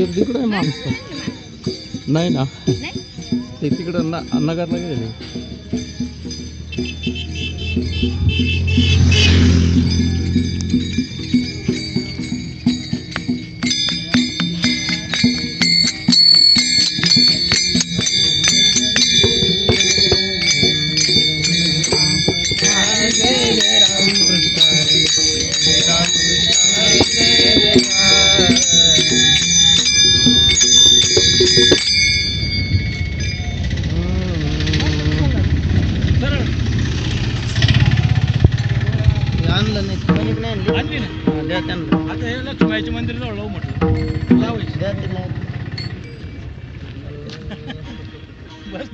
तिकडं आहे माणसं नाही ना ते तिकडं नगरला गेले आणलं नाही आणली ना द्या त्यांना आता हे लक्ष्मीचं मंदिर जवळ लावू म्हटलं लावायचं द्या त्यांना बस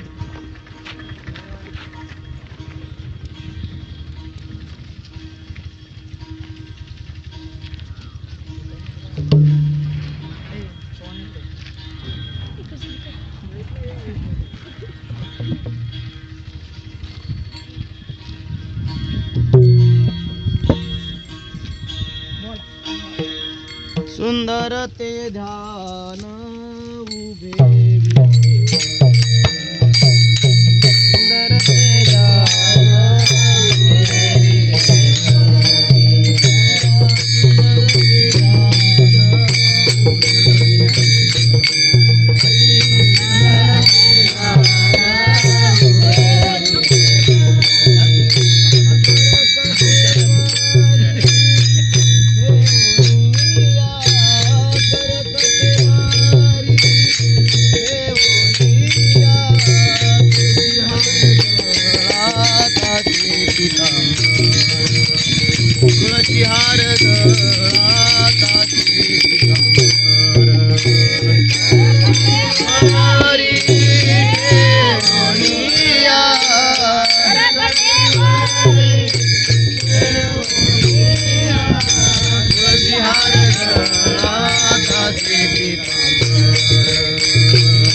सुंदर ते ध्यान उभे सुंदर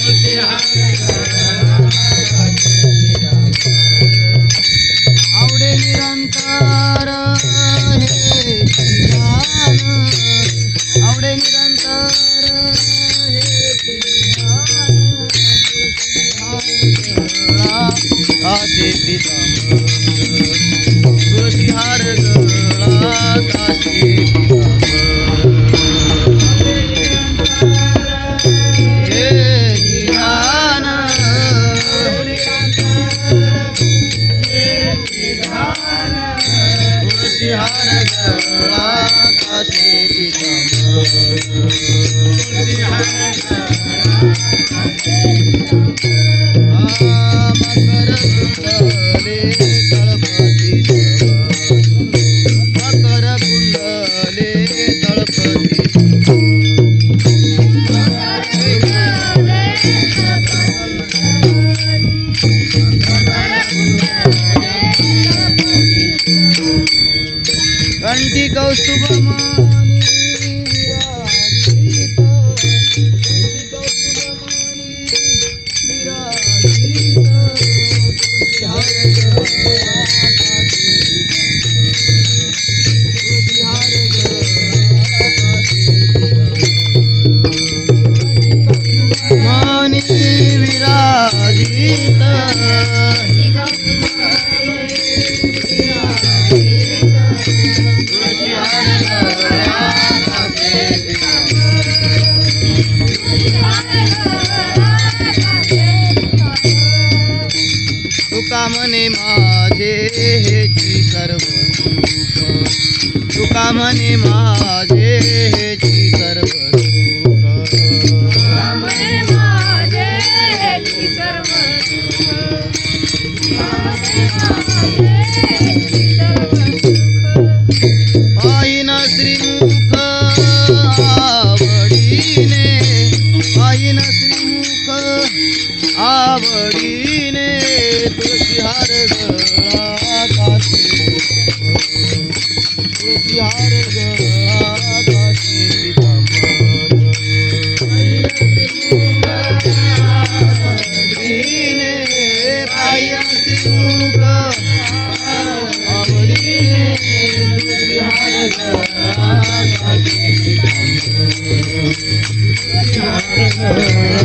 ते आवडे निरंतर आवडे निरंतर काचे तुळशी हार गळा काचे घंटी कौस्तुभमणि विराजित मणि विराजित तुका म्हणे माझे हेची सर्व तुका म्हणे माझे हेची सर्व आईन श्रीमुख आवडीने आईन श्रीमुख आवडीने तुळशी हार गळा काचे तुळशी हार गळा काचे पितांबर Thank you.